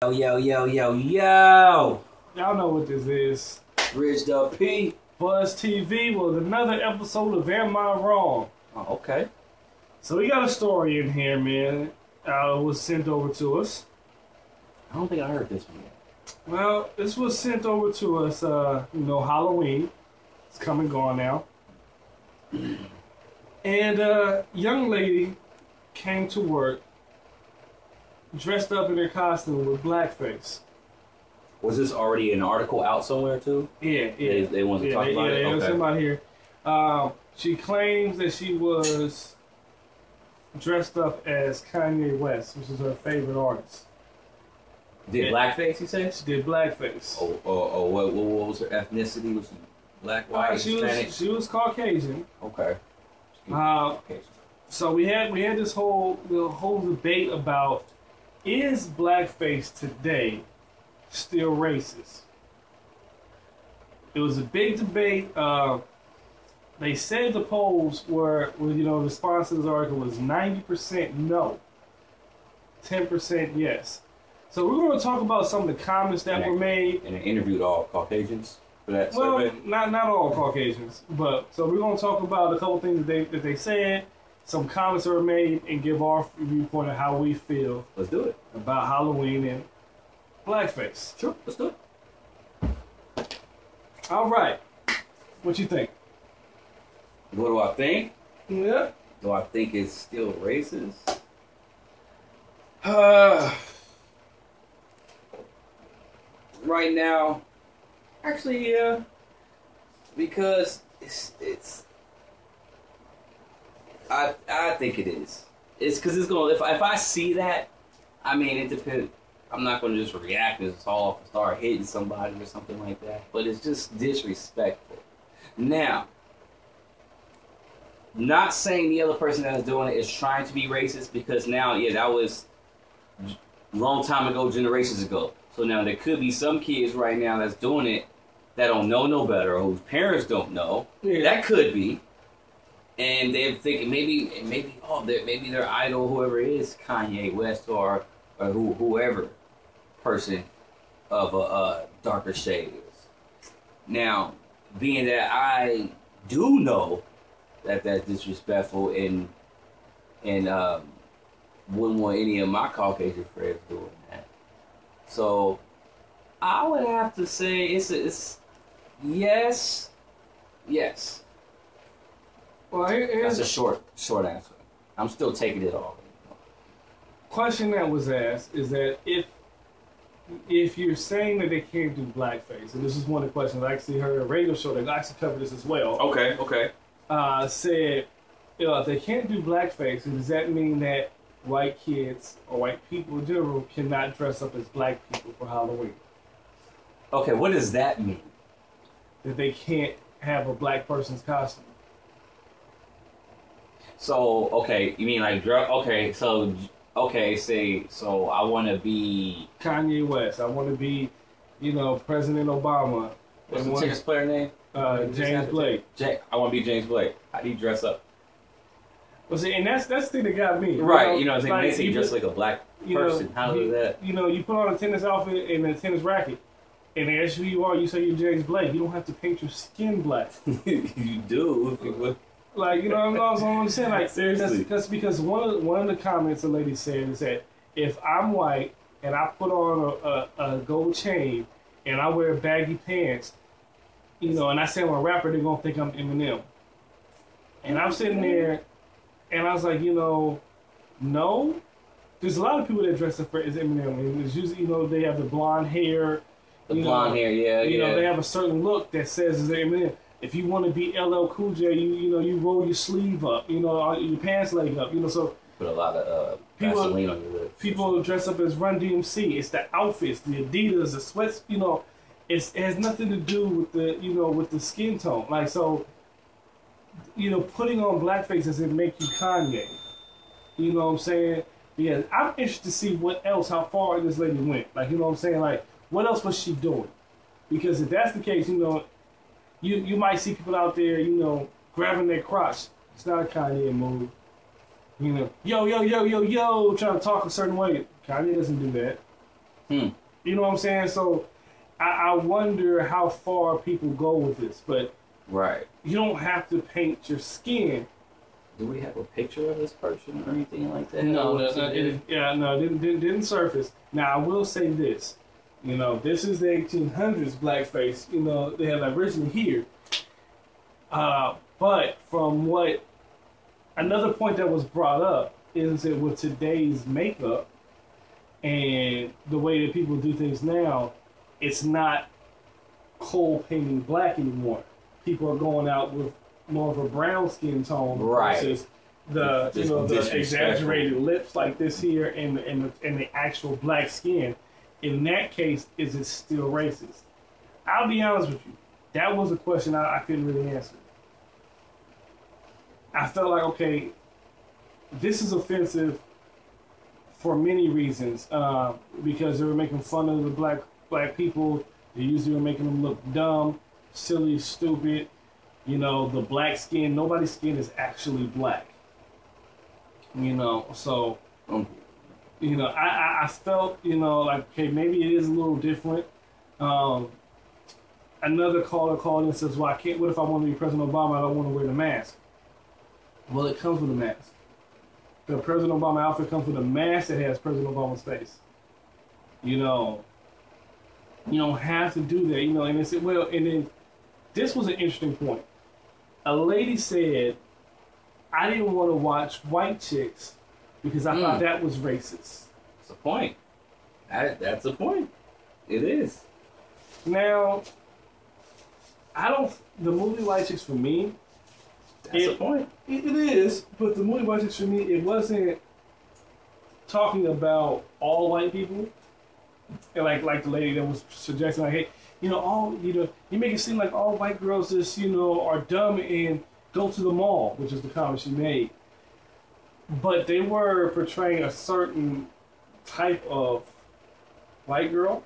Yo, yo, yo, yo, yo! Y'all know what this is. Ridged Up P. Buzz TV was another episode of Am I Wrong? Oh, okay. So we got a story in here, man. It was sent over to us. I don't think I heard this one yet. Well, this was sent over to us, Halloween. It's come and gone now. And a young lady came to work dressed up in her costume with blackface. Was this already an article out somewhere too? Yeah. They want to talk about it? Yeah, somebody here. She claims that she was dressed up as Kanye West, which is her favorite artist. Did blackface, you say? She did blackface. What was her ethnicity? Was she black, white, Hispanic? She was Caucasian. Okay. So we had this whole debate about, is blackface today still racist? It was a big debate. They said the polls were the response to this article was 90% no, 10% yes. So we're going to talk about some of the comments that were made. And they interviewed all Caucasians for that well, survey? not all Caucasians, but so we're going to talk about a couple things that they said, some comments that were made, and give our viewpoint of how we feel. Let's do it. About Halloween and blackface. Sure, let's do it. All right. What you think? What do I think? Yeah. Do I think it's still racist? Right now, actually, yeah, because I think it is. It's because it's gonna. If I see that, I mean, it depends. I'm not gonna just react and just all off and start hitting somebody or something like that. But it's just disrespectful. Now, not saying the other person that's doing it is trying to be racist, because now, yeah, that was a long time ago, generations ago. So now there could be some kids right now that's doing it that don't know no better, or whose parents don't know. Yeah. That could be. And they're thinking maybe their idol, whoever it is, Kanye West or whoever person of a darker shade is. Now, being that I do know that that's disrespectful and wouldn't want any of my Caucasian friends doing that. So I would have to say it's yes. Well, That's a short answer. I'm still taking it all. Question that was asked is that if you're saying that they can't do blackface, and this is one of the questions I actually heard a radio show that actually covered this as well. Okay. Said, if they can't do blackface, does that mean that white kids or white people in general cannot dress up as black people for Halloween? Okay, what does that mean? That they can't have a black person's costume. So, okay, you mean like drug? Okay, so I want to be Kanye West. I want to be, President Obama. What's the tennis player name? James Blake. I want to be James Blake. How do you dress up? Well, see, and that's the thing that got me. Right, they say you dress like a black person. How is that? You put on a tennis outfit and a tennis racket, and they ask you who you are, you say you're James Blake. You don't have to paint your skin black. You do. Like, what I'm saying? Like, seriously. Because one of the comments a lady said is that if I'm white and I put on a gold chain and I wear baggy pants, and I say I'm a rapper, they're going to think I'm Eminem. And I'm sitting there, and I was like, no. There's a lot of people that dress up as Eminem. And it's usually, they have the blonde hair. Blonde hair, yeah. They have a certain look that says it's Eminem. If you want to be LL Cool J, you roll your sleeve up, your pants leg up, so put a lot of Vaseline on your lips. People dress up as Run DMC. It's the outfits, the Adidas, the sweats. It has nothing to do with with the skin tone. Like, so, putting on blackface doesn't make you Kanye. You know what I'm saying? Yeah, I'm interested to see how far this lady went. Like, what I'm saying? Like, what else was she doing? Because if that's the case, you might see people out there, grabbing their crotch. It's not a Kanye move. Yo, trying to talk a certain way. Kanye doesn't do that. Hmm. You know what I'm saying? So I wonder how far people go with this, but Right. you don't have to paint your skin. Do we have a picture of this person or anything like that? No, What's no, it? didn't surface. Now I will say this, you know, this is the 1800s blackface. You know, they had like originally here, but from what another point that was brought up is that with today's makeup and the way that people do things now, it's not cold painting black anymore. People are going out with more of a brown skin tone Right. versus the Just the disrespectful. exaggerated lips like this here and the actual black skin. In that case, is it still racist? I'll be honest with you. That was a question I couldn't really answer. I felt like, okay, this is offensive for many reasons, because they were making fun of the black people. They usually were making them look dumb, silly, stupid. You know, the black skin. Nobody's skin is actually black. You know, so you know, I felt, you know, like, okay, maybe it is a little different. Another caller called and says, well, I can't. What if I want to be President Obama? I don't want to wear the mask. Well, it comes with a mask. The President Obama outfit comes with a mask that has President Obama's face. You know, you don't have to do that. You know, and they said, well, and then this was an interesting point. A lady said, I didn't want to watch white chicks because I thought that was racist. That's the point. That's the point. It is. Now, the movie White Chicks for me, That's the point. It is, but the movie White Chicks for me, it wasn't talking about all white people. And like the lady that was suggesting, like, hey, you know, you make it seem like all white girls just, you know, are dumb and go to the mall, which is the comment she made. But they were portraying a certain type of white girl.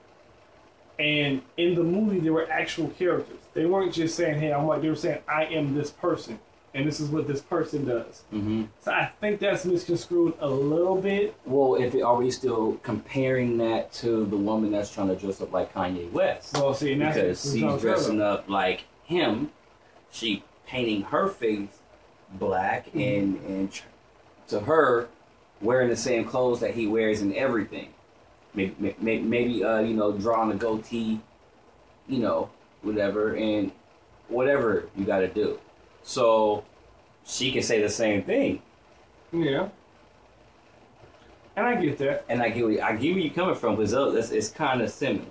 And in the movie, they were actual characters. They weren't just saying, hey, I'm white. They were saying, I am this person. And this is what this person does. Mm-hmm. So I think that's misconstrued a little bit. Well, are we still comparing that to the woman that's trying to dress up like Kanye West? Well, see, and because that's she's dressing up like him, she painting her face black, and to her, wearing the same clothes that he wears and everything. Maybe you know, drawing a goatee, you know, whatever, and whatever you got to do. So she can say the same thing. Yeah. And I get that. And I get where you're coming from, because it's kind of similar.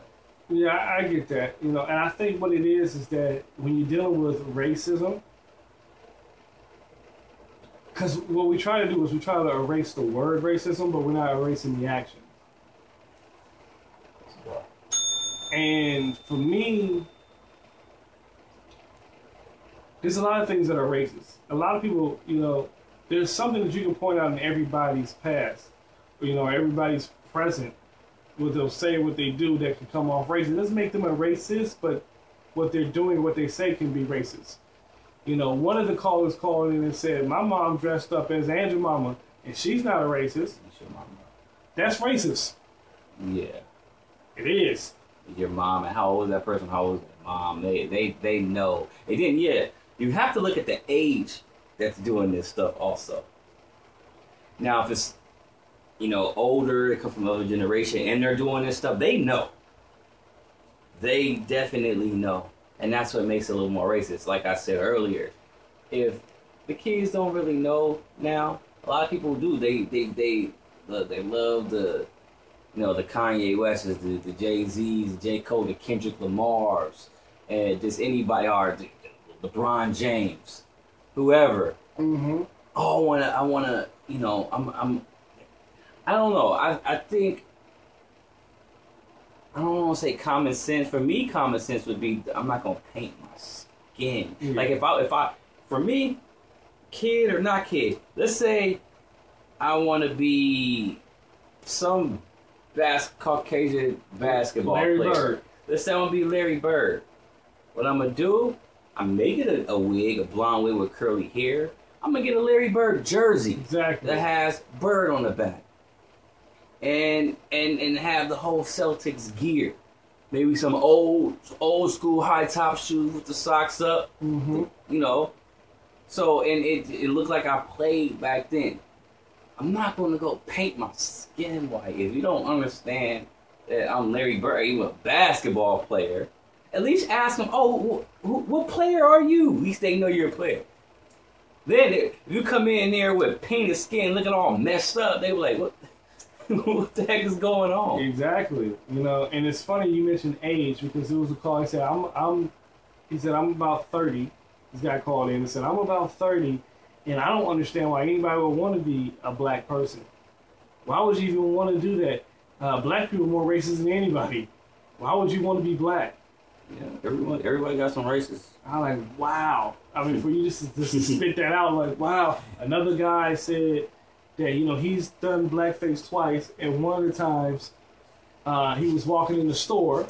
Yeah, I get that. You know, and I think what it is that when you're dealing with racism, because what we try to do is we try to erase the word racism, but we're not erasing the action. And for me, there's a lot of things that are racist. A lot of people, you know, there's something that you can point out in everybody's past, you know, everybody's present, what they'll say, what they do that can come off racist. It doesn't make them a racist, but what they're doing, what they say can be racist. You know, one of the callers called in and said, my mom dressed up as Angel Mama, and she's not a racist. Your mama. That's racist. Yeah. It is. Your mom, and how old is that person? How old is their mom? They know. And then, yeah, you have to look at the age that's doing this stuff also. Now, if it's, you know, older, they come from another generation, and they're doing this stuff, they know. They definitely know. And that's what makes it a little more racist. Like I said earlier, if the kids don't really know now, a lot of people do. They love the, you know, the Kanye Wests, the Jay-Z's, the J. Cole, the Kendrick Lamar's, and just anybody, or the LeBron James, whoever. Mm-hmm. Oh, I wanna, you know, I don't know. I think, I don't want to say common sense. For me, common sense would be, I'm not gonna paint my skin. Yeah. Like if I, for me, kid or not kid, let's say I want to be some Caucasian basketball Larry player. Bird. Let's say I want to be Larry Bird. What I'm gonna do? I'm making a wig, a blonde wig with curly hair. I'm gonna get a Larry Bird jersey Exactly. that has Bird on the back. and have the whole Celtics gear. Maybe some old school high top shoes with the socks up. Mm-hmm. You know. So and it looked like I played back then. I'm not gonna go paint my skin white. If you don't understand that I'm Larry Bird, I'm a basketball player, at least ask him, oh, what player are you? At least they know you're a player. Then if you come in there with painted skin looking all messed up, they were like, what the heck is going on? Exactly. You know, and it's funny you mentioned age because it was a call. He said, I'm about 30. This guy called in and said, I'm about 30, and I don't understand why anybody would want to be a black person. Why would you even want to do that? Black people are more racist than anybody. Why would you want to be black? Yeah, everybody got some races. I'm like, wow. I mean, for you just to spit that out, like, wow. Another guy said that, you know, he's done blackface twice, and one of the times he was walking in the store.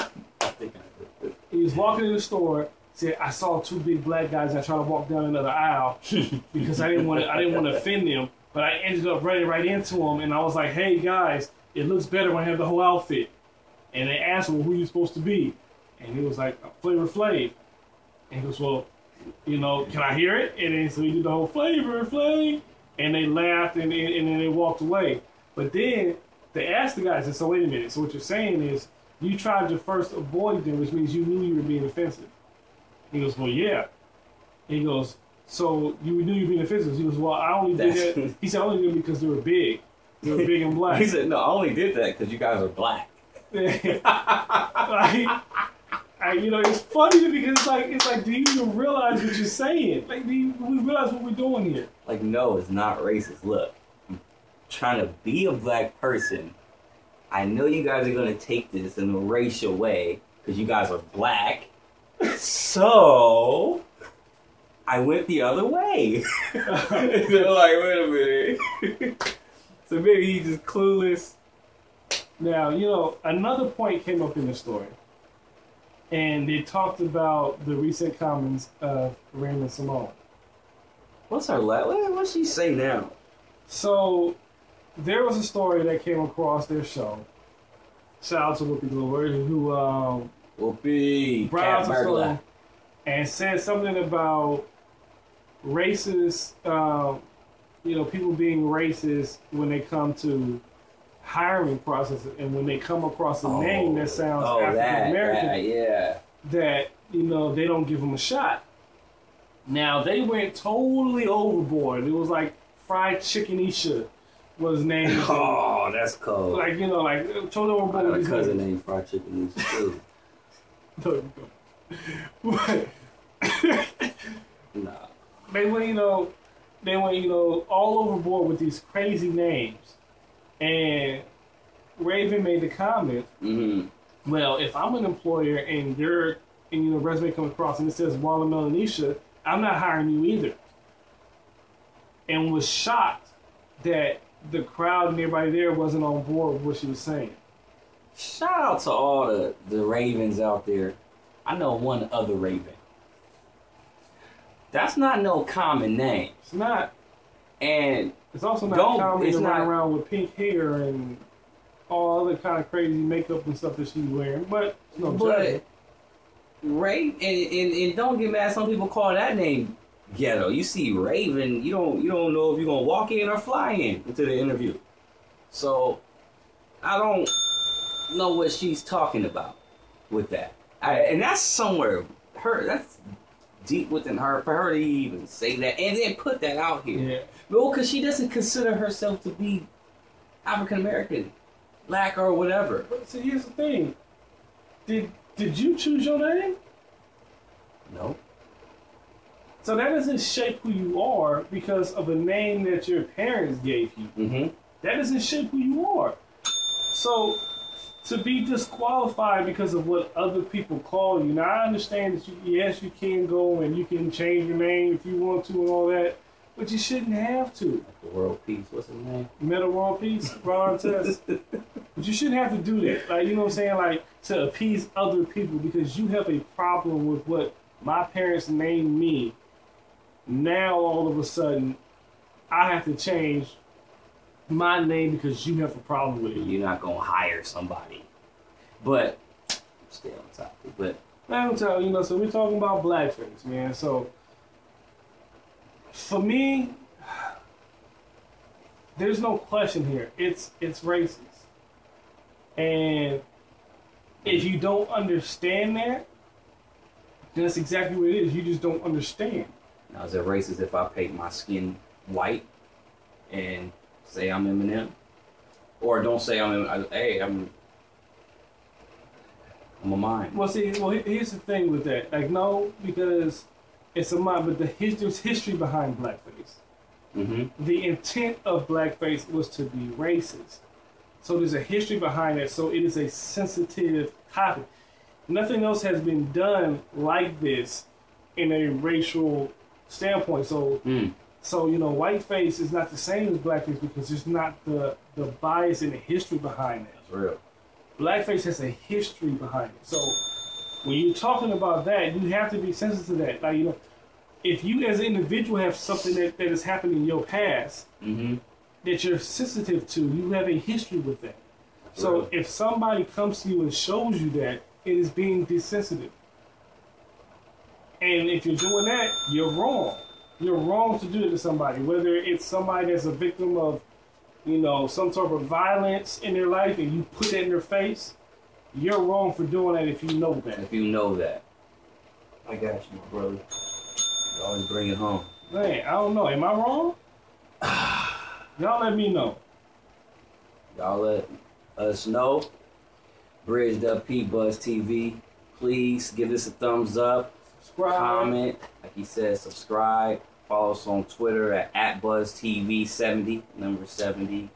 He was walking in the store, said, I saw two big black guys, and I tried to walk down another aisle because I didn't want to offend them, but I ended up running right into them, and I was like, hey, guys, it looks better when I have the whole outfit. And they asked him, well, who are you supposed to be? And he was like, Flavor Flav. And he goes, well, you know, can I hear it? And then so he did the whole Flavor Flav. And they laughed and then they walked away. But then they asked the guys, and so wait a minute. So what you're saying is you tried to first avoid them, which means you knew you were being offensive. He goes, well, yeah. He goes, so you knew you were being offensive. He goes, well, I only did that. He said, I only did it because they were big. They were big and black. He said, no, I only did that because you guys are black. You know, it's funny to me because it's like, do you even realize what you're saying? Like, do we realize what we're doing here? Like, no, it's not racist. Look, I'm trying to be a black person. I know you guys are going to take this in a racial way because you guys are black. So, I went the other way. They're like, wait a minute. So maybe he's just clueless. Now, you know, another point came up in the story. And they talked about the recent comments of Raymond Simone. What's her what's she say now? So, there was a story that came across their show. Shout out to Whoopi Goldberg, who Whoopi browsed the story and said something about racist, you know, people being racist when they come to hiring process, and when they come across a name that sounds African American, that you know they don't give them a shot. Now they went totally overboard. It was like Fried Chicken Isha was named. Oh, that's cold. Like you know, like totally overboard. I got a cousin named Fried Chicken Isha too. But nah. They went, you know, all overboard with these crazy names. And Raven made the comment, well, if I'm an employer and your resume comes across and it says Watermelon Isha, I'm not hiring you either. And was shocked that the crowd and everybody there wasn't on board with what she was saying. Shout out to all the Ravens out there. I know one other Raven. That's not no common name. It's not. And it's also not common to run around with pink hair and all other kind of crazy makeup and stuff that she's wearing. But no, but Raven, and don't get mad. Some people call that name ghetto. You see Raven, you don't know if you're gonna walk in or fly in into the interview. So I don't know what she's talking about with that. And that's somewhere that's deep within her for her to even say that and then put that out here. Yeah. Well, because she doesn't consider herself to be African American, black, or whatever. But see, here's the thing. Did you choose your name? No. So that doesn't shape who you are because of a name that your parents gave you. Mm-hmm. That doesn't shape who you are. So to be disqualified because of what other people call you. Now I understand that you can go and you can change your name if you want to and all that. But you shouldn't have to. The World Peace, what's his name? Meta World Peace, Ron Test. But you shouldn't have to do that. Like, you know what I'm saying? Like, to appease other people because you have a problem with what my parents named me. Now, all of a sudden, I have to change my name because you have a problem with it. You're not gonna hire somebody. But stay on topic. But I'm telling you, so we're talking about blackface, man. So for me, there's no question here. It's racist. And if you don't understand that, then that's exactly what it is. You just don't understand. now is it racist if I paint my skin white and say I'm Eminem? Or don't say hey, I'm a mime. Well, see, here's the thing with that. Like, no, because it's a mime, but there's history behind blackface. Mm-hmm. The intent of blackface was to be racist. So there's a history behind it. So it is a sensitive topic. Nothing else has been done like this in a racial standpoint. So, whiteface is not the same as blackface because there's not the bias and the history behind it. That's real. Blackface has a history behind it. So when you're talking about that, you have to be sensitive to that. Like, if you as an individual have something that has happened in your past that you're sensitive to, you have a history with that. So if somebody comes to you and shows you that, it is being desensitive. And if you're doing that, you're wrong. You're wrong to do it to somebody, whether it's somebody that's a victim of, some sort of violence in their life and you put that in their face, you're wrong for doing that if you know that. If you know that. I got you, my brother. You always bring it home. Man, I don't know. Am I wrong? Y'all let me know. Y'all let us know. Bridged Up P Buzz TV. Please give us a thumbs up. Subscribe. Comment. Like he said, subscribe. Follow us on Twitter at BuzzTV70, number 70.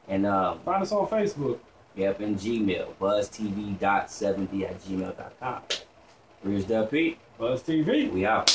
And Find us on Facebook. Yep, and Gmail, buzztv.70@gmail.com. Bridged Up P. Buzz TV. We out.